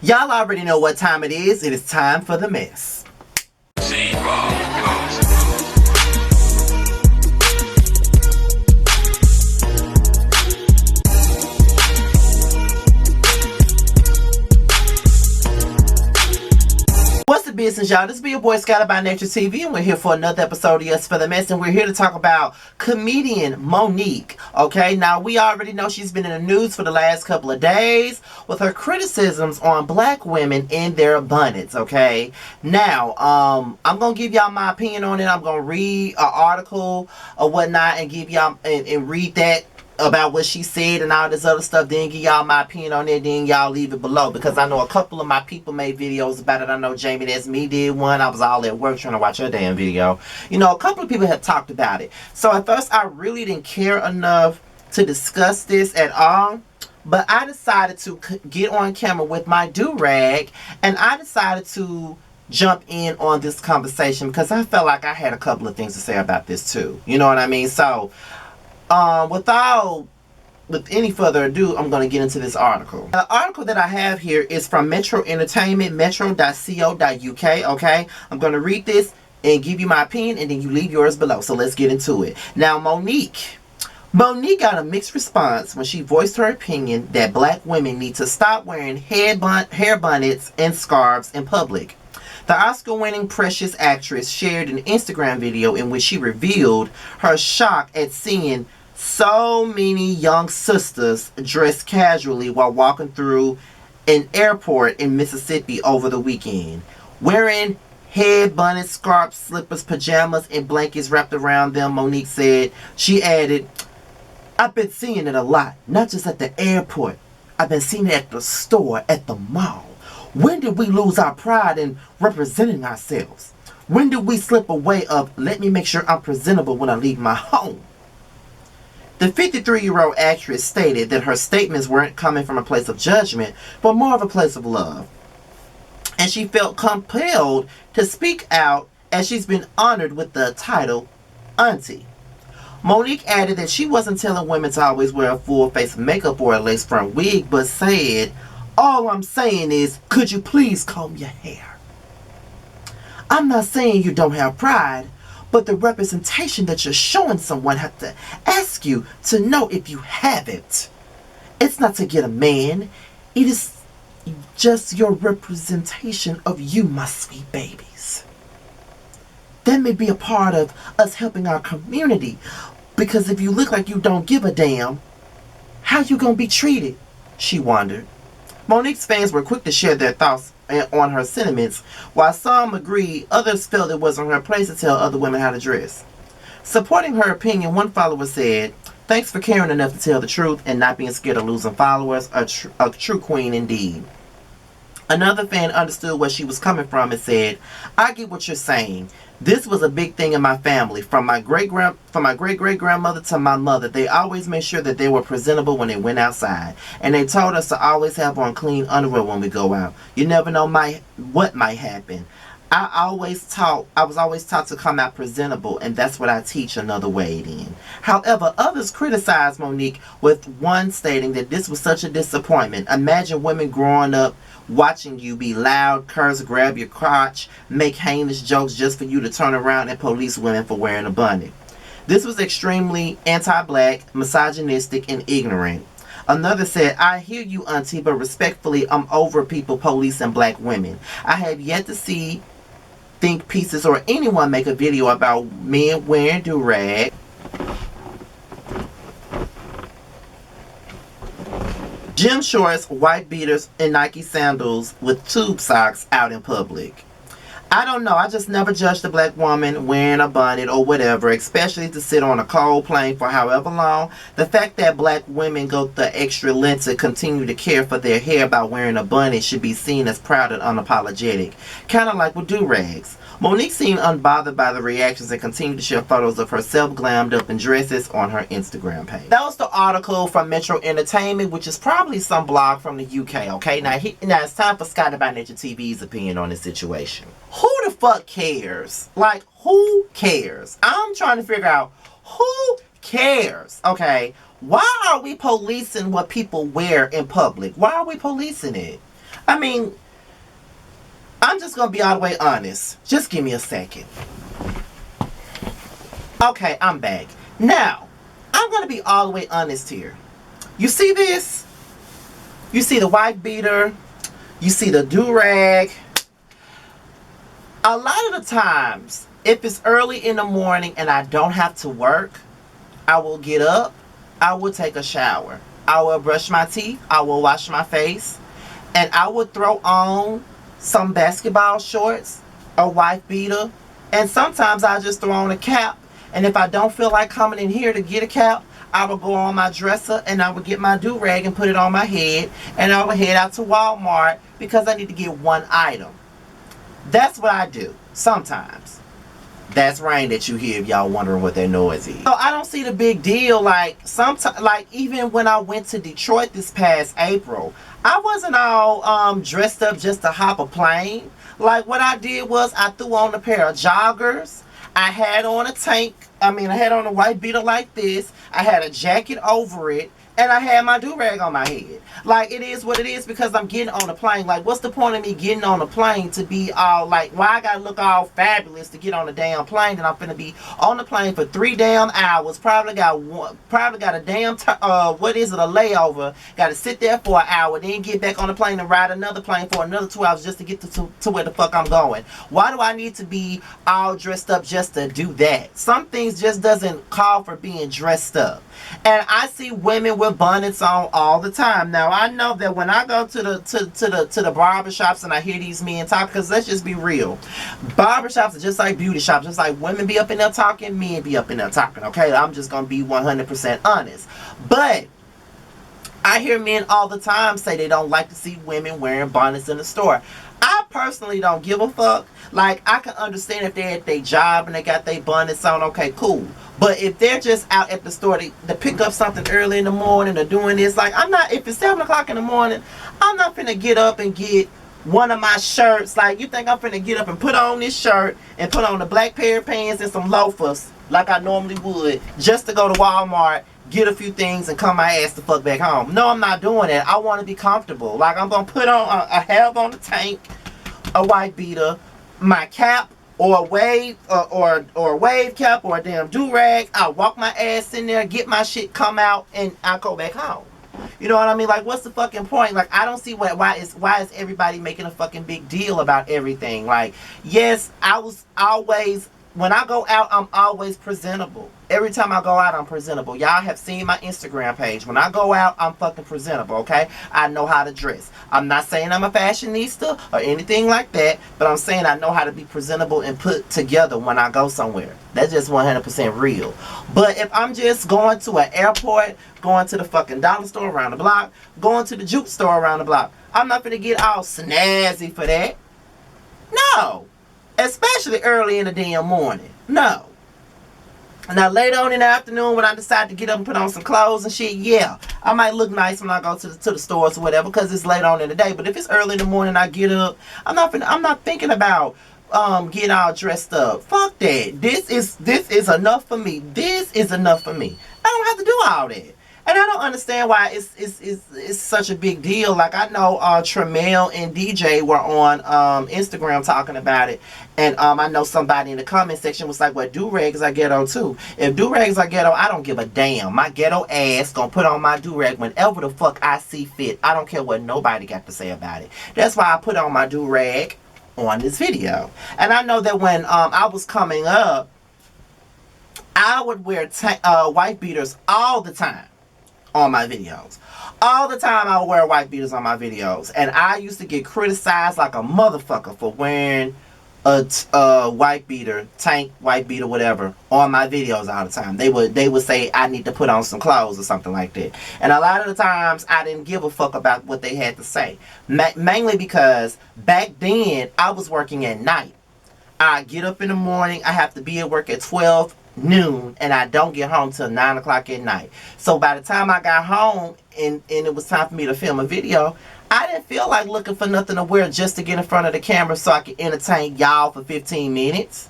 Y'all already know what time it is. It is time for the mess. What's the business, y'all? This be your boy Skyler by Nature TV, and we're here for another episode of Yassss for the Mess, and we're here to talk about comedian Monique. Okay, now we already know she's been in the news for the last couple of days with her criticisms on black women in their bonnets. Okay, now I'm gonna give y'all my opinion on it. I'm gonna read an article or whatnot and give y'all and read that about what she said and all this other stuff, then give y'all my opinion on it, then y'all leave it below, because I know a couple of my people made videos about it. I know Jamie That's Me did one. I was all at work trying to watch her damn video. You know, a couple of people have talked about it. So at first I really didn't care enough to discuss this at all, but I decided to get on camera with my do-rag, and I decided to jump in on this conversation because I felt like I had a couple of things to say about this too. You know what I mean? So with any further ado, I'm going to get into this article. The article that I have here is from Metro Entertainment, metro.co.uk. Okay, I'm going to read this and give you my opinion, and then you leave yours below. So let's get into it. Now, Monique got a mixed response when she voiced her opinion that black women need to stop wearing hair bonnets and scarves in public. The Oscar-winning Precious actress shared an Instagram video in which she revealed her shock at seeing so many young sisters dressed casually while walking through an airport in Mississippi over the weekend. Wearing head bonnets, scarves, slippers, pajamas, and blankets wrapped around them, Monique said. She added, "I've been seeing it a lot, not just at the airport. I've been seeing it at the store, at the mall. When did we lose our pride in representing ourselves? When did we slip away of, let me make sure I'm presentable when I leave my home?" The 53-year-old actress stated that her statements weren't coming from a place of judgment, but more of a place of love. And she felt compelled to speak out as she's been honored with the title Auntie. Monique added that she wasn't telling women to always wear a full face of makeup or a lace front wig, but said, "All I'm saying is, could you please comb your hair? I'm not saying you don't have pride, but the representation that you're showing someone have to ask you to know if you have it. It's not to get a man. It is just your representation of you, my sweet babies. That may be a part of us helping our community, because if you look like you don't give a damn, how you gonna be treated?" she wondered. Monique's fans were quick to share their thoughts on her sentiments. While some agreed, others felt it wasn't her place to tell other women how to dress. Supporting her opinion, one follower said, "Thanks for caring enough to tell the truth and not being scared of losing followers. A true queen indeed." Another fan understood where she was coming from and said, "I get what you're saying. This was a big thing in my family. From my great-great-grandmother to my mother, they always made sure that they were presentable when they went outside. And they told us to always have on clean underwear when we go out. You never know what might happen. I was always taught to come out presentable, and that's what I teach another way in." However, others criticized Monique, with one stating that this was such a disappointment. Imagine women growing up watching you be loud, curse, grab your crotch, make heinous jokes just for you to turn around and police women for wearing a bonnet. This was extremely anti-black, misogynistic, and ignorant. Another said, "I hear you, Auntie, but respectfully, I'm over people policing black women. I have yet to see think pieces or anyone make a video about men wearing do-rag, gym shorts, white beaters, and Nike sandals with tube socks out in public. I don't know. I just never judged a black woman wearing a bonnet or whatever, especially to sit on a cold plane for however long. The fact that black women go the extra length to continue to care for their hair by wearing a bonnet should be seen as proud and unapologetic. Kind of like with do-rags." Monique seemed unbothered by the reactions and continued to share photos of herself glammed up in dresses on her Instagram page. That was the article from Metro Entertainment, which is probably some blog from the UK, okay? Now it's time for Scotty by Nature TV's opinion on this situation. Who the fuck cares? Like, who cares? I'm trying to figure out who cares, okay? Why are we policing what people wear in public? Why are we policing it? I mean, I'm just going to be all the way honest. Just give me a second. Okay, I'm back. Now, I'm going to be all the way honest here. You see this? You see the white beater? You see the do-rag? A lot of the times, if it's early in the morning and I don't have to work, I will get up, I will take a shower, I will brush my teeth, I will wash my face, and I will throw on some basketball shorts, a white beater, and sometimes I just throw on a cap. And if I don't feel like coming in here to get a cap, I will go on my dresser and I will get my do-rag and put it on my head, and I will head out to Walmart because I need to get one item. That's what I do sometimes. That's rain that you hear if y'all wondering what that noise is. So I don't see the big deal. Like sometimes, like even when I went to Detroit this past April, I wasn't all dressed up just to hop a plane. Like what I did was I threw on a pair of joggers. I had on a tank. I had on a white beater like this. I had a jacket over it. And I had my do-rag on my head. Like, it is what it is because I'm getting on a plane. Like, what's the point of me getting on a plane to be all, like, why I gotta look all fabulous to get on a damn plane? And I'm finna be on the plane for 3 damn hours. Probably got a damn, a layover. Gotta sit there for an hour. Then get back on the plane and ride another plane for another 2 hours just to get to where the fuck I'm going. Why do I need to be all dressed up just to do that? Some things just doesn't call for being dressed up. And I see women with bonnets on all the time. Now I know that when I go to the barbershops and I hear these men talk, because let's just be real, barbershops are just like beauty shops. Just like women be up in there talking, men be up in there talking. Okay, I'm just gonna be 100% honest. But I hear men all the time say they don't like to see women wearing bonnets in the store. I personally don't give a fuck. Like, I can understand if they're at their job and they got their bonnets on, okay, cool. But if they're just out at the store to pick up something early in the morning or doing this, like, if it's 7 o'clock in the morning, I'm not finna get up and get one of my shirts. Like, you think I'm finna get up and put on this shirt and put on a black pair of pants and some loafers like I normally would just to go to Walmart, get a few things, and come my ass the fuck back home? No, I'm not doing that. I want to be comfortable. Like, I'm gonna put on I have on the tank, a white beater, my cap, or a wave or a wave cap, or a damn do-rag. I walk my ass in there, get my shit, come out, and I go back home. You know what I mean? Like, what's the fucking point? Like, I don't see why is everybody making a fucking big deal about everything? Like, yes, when I go out, I'm always presentable. Every time I go out, I'm presentable. Y'all have seen my Instagram page. When I go out, I'm fucking presentable, okay? I know how to dress. I'm not saying I'm a fashionista or anything like that, but I'm saying I know how to be presentable and put together when I go somewhere. That's just 100% real. But if I'm just going to an airport, going to the fucking dollar store around the block, going to the juke store around the block, I'm not gonna get all snazzy for that. No. Especially early in the damn morning. No. Now later on in the afternoon when I decide to get up and put on some clothes and shit, yeah, I might look nice when I go to the stores or whatever because it's late on in the day. But if it's early in the morning I get up, I'm not thinking about getting all dressed up. Fuck that. This is enough for me. This is enough for me. I don't have to do all that. And I don't understand why it's such a big deal. Like, I know Tremel and DJ were on Instagram talking about it. And I know somebody in the comment section was like, well, do-rags are ghetto too. If do-rags are ghetto, I don't give a damn. My ghetto ass gonna put on my do-rag whenever the fuck I see fit. I don't care what nobody got to say about it. That's why I put on my do-rag on this video. And I know that when I was coming up, I would wear white beaters all the time on my videos. All the time I would wear white beaters on my videos. And I used to get criticized like a motherfucker for wearing a white beater, tank, white beater, whatever, on my videos all the time. They would say I need to put on some clothes or something like that. And a lot of the times I didn't give a fuck about what they had to say. Mainly because back then I was working at night. I get up in the morning, I have to be at work at 12 noon, and I don't get home till 9 o'clock at night. So by the time I got home and it was time for me to film a video, I didn't feel like looking for nothing to wear just to get in front of the camera so I could entertain y'all for 15 minutes.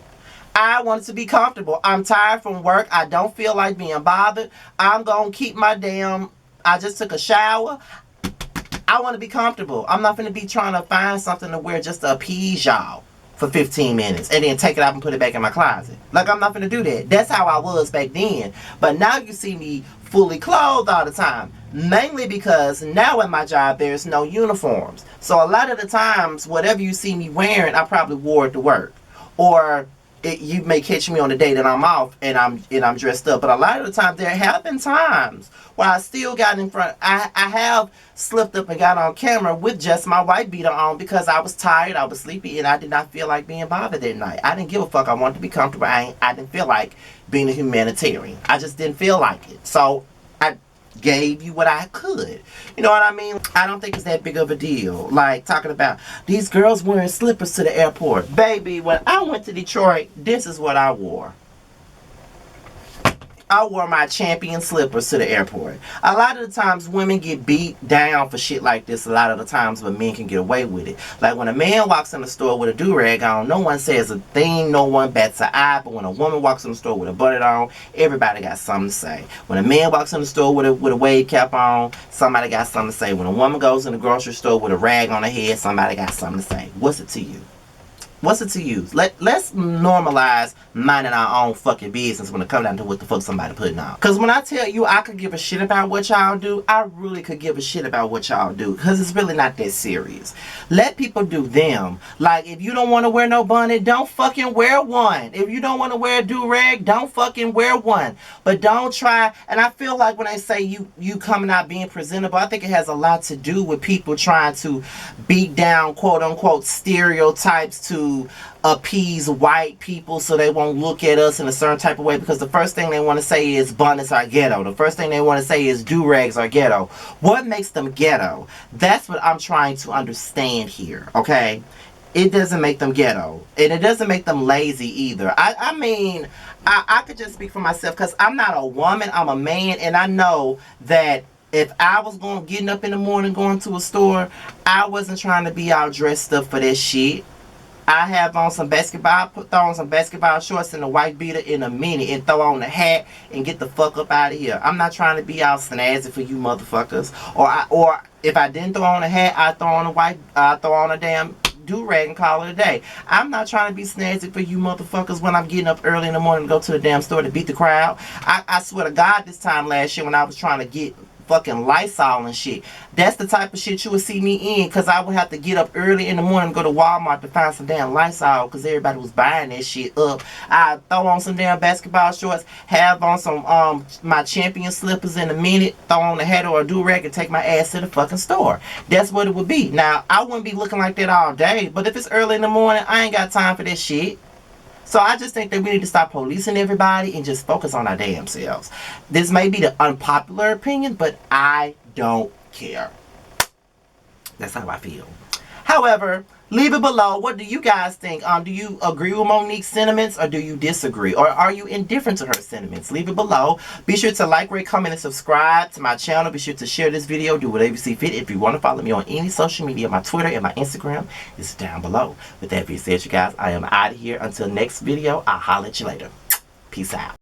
I wanted to be comfortable. I'm tired from work. I don't feel like being bothered. I'm going to keep my damn... I just took a shower. I want to be comfortable. I'm not going to be trying to find something to wear just to appease y'all for 15 minutes and then take it out and put it back in my closet. Like, I'm not going to do that. That's how I was back then. But now you see me fully clothed all the time. Mainly because now at my job there's no uniforms. So a lot of the times, whatever you see me wearing, I probably wore it to work. Or you may catch me on the day that I'm off and I'm dressed up. But a lot of the time, there have been times where I still got in front. I have slipped up and got on camera with just my white beater on because I was tired, I was sleepy, and I did not feel like being bothered that night. I didn't give a fuck. I wanted to be comfortable. I didn't feel like being a humanitarian. I just didn't feel like it. So I gave you what I could. You know what I mean? I don't think it's that big of a deal. Like, talking about these girls wearing slippers to the airport. Baby, when I went to Detroit, this is what I wore. I wore my champion slippers to the airport. A lot of the times women get beat down for shit like this a lot of the times, but men can get away with it. Like when a man walks in the store with a do-rag on, no one says a thing, no one bats an eye. But when a woman walks in the store with a bonnet on, everybody got something to say. When a man walks in the store with a wave cap on, somebody got something to say. When a woman goes in the grocery store with a rag on her head, somebody got something to say. What's it to you? What's it to you? Let's normalize minding our own fucking business when it comes down to what the fuck somebody putting on. Because when I tell you I could give a shit about what y'all do, I really could give a shit about what y'all do. Because it's really not that serious. Let people do them. Like, if you don't want to wear no bonnet, don't fucking wear one. If you don't want to wear a do-rag, don't fucking wear one. But don't try. And I feel like when I say you coming out being presentable, I think it has a lot to do with people trying to beat down quote-unquote stereotypes to appease white people so they won't look at us in a certain type of way, because the first thing they want to say is bonnets are ghetto. The first thing they want to say is do-rags are ghetto. What makes them ghetto? That's what I'm trying to understand here, okay? It doesn't make them ghetto. And it doesn't make them lazy either. I mean, I could just speak for myself because I'm not a woman, I'm a man, and I know that if I was getting up in the morning going to a store, I wasn't trying to be all dressed up for that shit. I have on some basketball, throw on some basketball shorts and a white beater in a minute and throw on the hat and get the fuck up out of here. I'm not trying to be all snazzy for you motherfuckers. Or if I didn't throw on a hat, I throw on a damn do-rag and call it a day. I'm not trying to be snazzy for you motherfuckers when I'm getting up early in the morning to go to the damn store to beat the crowd. I swear to God, this time last year when I was trying to get fucking Lysol and shit, that's the type of shit you would see me in, because I would have to get up early in the morning and go to Walmart to find some damn Lysol because everybody was buying that shit up. I throw on some damn basketball shorts, have on some my champion slippers in a minute, throw on a hat or a do-rag and take my ass to the fucking store. That's what it would be. Now, I wouldn't be looking like that all day, but if it's early in the morning, I ain't got time for that shit. So I just think that we need to stop policing everybody and just focus on our damn selves. This may be the unpopular opinion, but I don't care. That's how I feel. However, leave it below. What do you guys think? Do you agree with Monique's sentiments or do you disagree? Or are you indifferent to her sentiments? Leave it below. Be sure to like, rate, comment, and subscribe to my channel. Be sure to share this video. Do whatever you see fit. If you want to follow me on any social media, my Twitter and my Instagram is down below. With that being said, you guys, I am out of here. Until next video, I'll holler at you later. Peace out.